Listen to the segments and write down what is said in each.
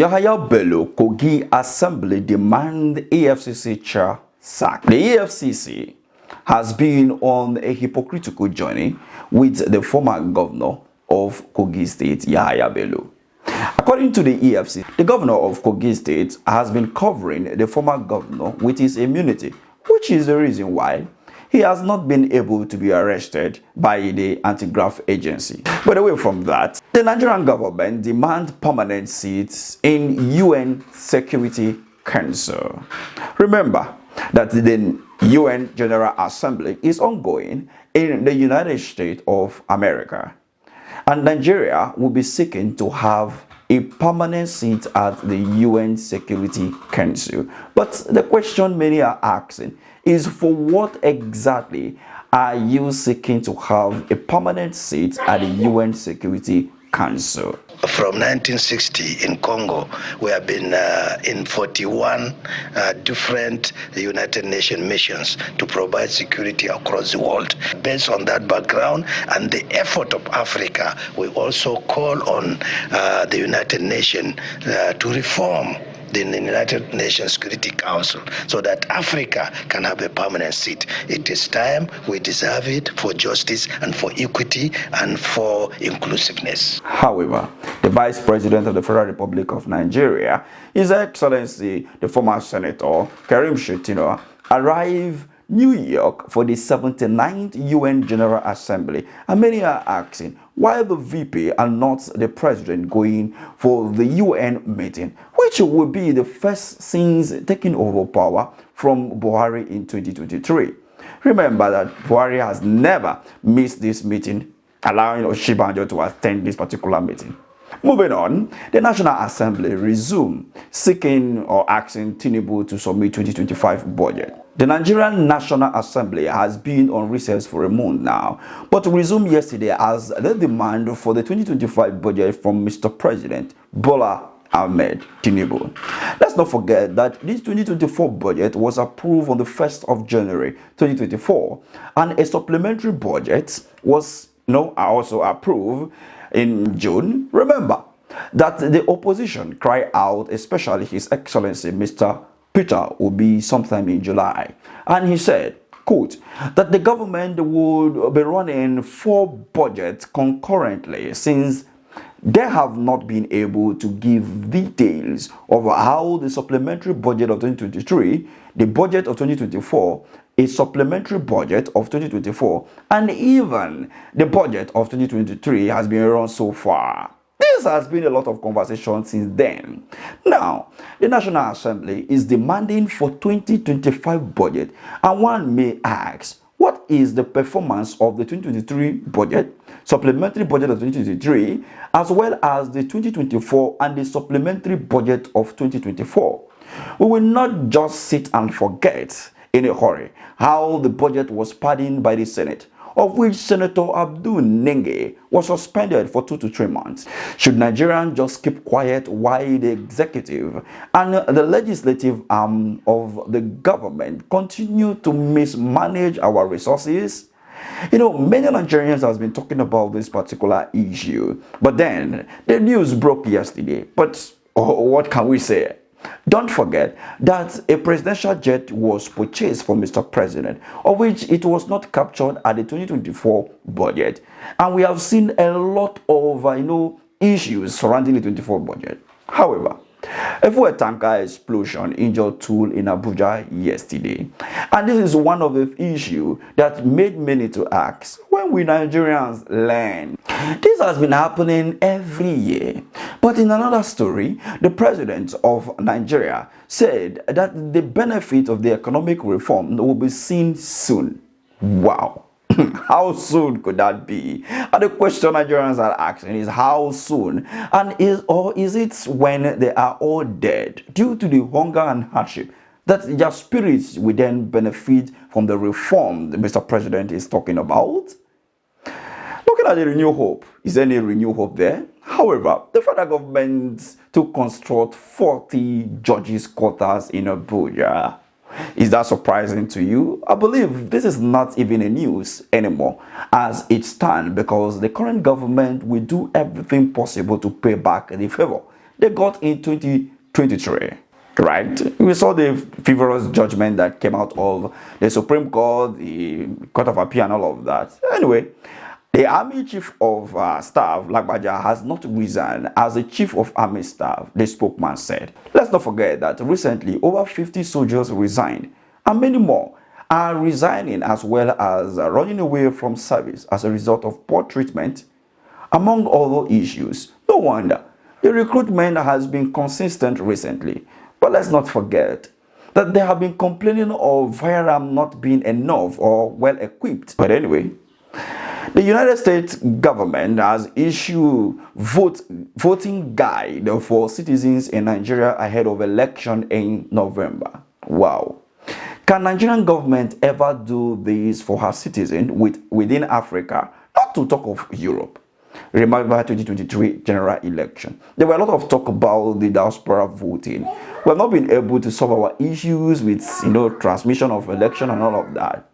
Yayaha Bello Kogi Assembly demand Efcc chair sack. The Efcc has been on a hypocritical journey with the former governor of Kogi State, Yayaha Bello. According to the Efcc, the governor of Kogi State has been covering the former governor with his immunity, which is the reason why he has not been able to be arrested by the anti-graft agency. But away from that, the Nigerian government demands permanent seats in UN Security Council. Remember that the UN General Assembly is ongoing in the United States of America, and Nigeria will be seeking to have a permanent seat at the UN Security Council. But the question many are asking is, for what exactly are you seeking to have a permanent seat at the UN Security Council? From 1960 in Congo, we have been in 41 different United Nations missions to provide security across the world. Based on that background and the effort of Africa, we also call on the United Nations to reform the United Nations Security Council so that Africa can have a permanent seat. It is time, we deserve it, for justice and for equity and for inclusiveness. However, the Vice President of the Federal Republic of Nigeria, His Excellency the former Senator Karim Shettima, arrived New York for the 79th UN General Assembly, and many are asking why the VP and not the president going for the UN meeting, which will be the first since taking over power from Buhari in 2023. Remember that Buhari has never missed this meeting, allowing Oshibanjo to attend this particular meeting. Moving on, the National Assembly resumed seeking or asking Tinubu to submit 2025 budget. The Nigerian National Assembly has been on recess for a month now, but resumed yesterday as the demand for the 2025 budget from Mr. President Bola Ahmed Tinubu. Let's not forget that this 2024 budget was approved on the 1st of January 2024, and a supplementary budget was also approved in June. Remember that the opposition cried out, especially His Excellency Mr. Peter Obi, sometime in July, and he said, quote, that the government would be running 4 budgets concurrently since they have not been able to give details of how the supplementary budget of 2023, the budget of 2024, a supplementary budget of 2024, and even the budget of 2023 has been run so far. This has been a lot of conversation since then. Now, the National Assembly is demanding for 2025 budget, and one may ask, what is the performance of the 2023 budget, supplementary budget of 2023, as well as the 2024 and the supplementary budget of 2024? We will not just sit and forget in a hurry how the budget was pardoned by the Senate, of which Senator Abdul Nenge was suspended for 2 to 3 months. Should Nigerians just keep quiet while the executive and the legislative arm of the government continue to mismanage our resources? Many Nigerians have been talking about this particular issue, but then the news broke yesterday. But what can we say? Don't forget that a presidential jet was purchased for Mr. President, of which it was not captured at the 2024 budget. And we have seen a lot of, issues surrounding the 2024 budget. However, a fuel tanker explosion injured tool in Abuja yesterday. And this is one of the issues that made many to ask, when will Nigerians learn? This has been happening every year. But in another story, the president of Nigeria said that the benefit of the economic reform will be seen soon. Wow. How soon could that be? And the question Nigerians are asking is, how soon? And is it when they are all dead due to the hunger and hardship that their spirits will then benefit from the reform that Mr. President is talking about? Looking at the renewed hope, is there any renewed hope there? However, the federal government to construct 40 judges' quarters in Abuja. Is that surprising to you? I believe this is not even a news anymore as it stands, because the current government will do everything possible to pay back the favor they got in 2023. Right? We saw the frivolous judgment that came out of the Supreme Court, the Court of Appeal, and all of that. Anyway, the Army Chief of Staff, Lagbaja, has not resigned as the Chief of Army Staff, the spokesman said. Let's not forget that recently over 50 soldiers resigned, and many more are resigning as well as running away from service as a result of poor treatment, among other issues. No wonder the recruitment has been consistent recently. But let's not forget that they have been complaining of firearms not being enough or well equipped. But anyway, the United States government has issued voting guide for citizens in Nigeria ahead of election in November. Wow. Can Nigerian government ever do this for her citizens within Africa, not to talk of Europe? Remember 2023 general election. There were a lot of talk about the diaspora voting. We have not been able to solve our issues with transmission of election and all of that.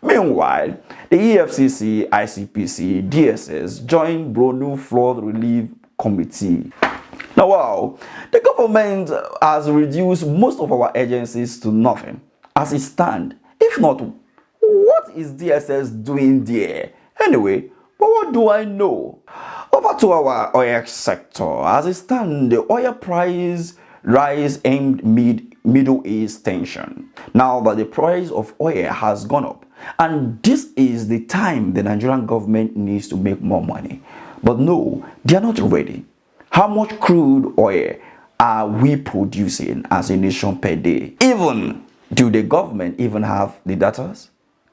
Meanwhile, the Efcc, ICPC, DSS joined Borno Flood Relief Committee. Now, wow, the government has reduced most of our agencies to nothing as it stands. If not, what is DSS doing there? Anyway, but what do I know? Over to our oil sector. As it stands, the oil price rise aimed Middle East tension. Now that the price of oil has gone up, and this is the time the Nigerian government needs to make more money. But no, they are not ready. How much crude oil are we producing as a nation per day? Do the government even have the data?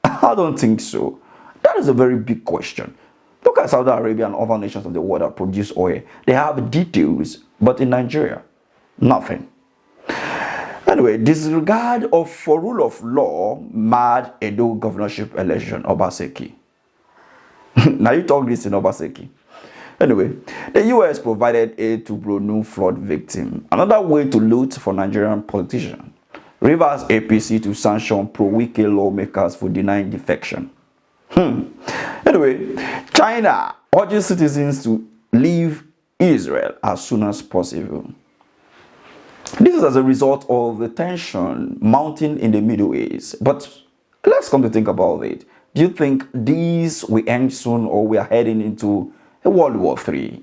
I don't think so. That is a very big question. Look at Saudi Arabia and other nations of the world that produce oil. They have details, but in Nigeria, nothing. Anyway, disregard for rule of law marred Edo governorship election, Obaseki. Now you talk this in Obaseki. Anyway, the US provided aid to Borno flood victim. Another way to loot for Nigerian politicians. Rivers APC to sanction pro-Wike lawmakers for denying defection. Anyway, China urges citizens to leave Israel as soon as possible. This is as a result of the tension mounting in the Middle East. But let's come to think about it. Do you think this will end soon, or we are heading into a World War III?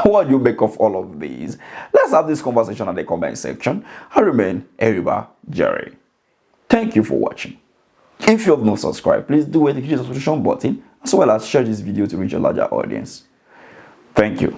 What do you make of all of these? Let's have this conversation in the comment section. I remain Eriba Jerry. Thank you for watching. If you have not subscribed, please do it, hit the subscription button, as well as share this video to reach a larger audience. Thank you.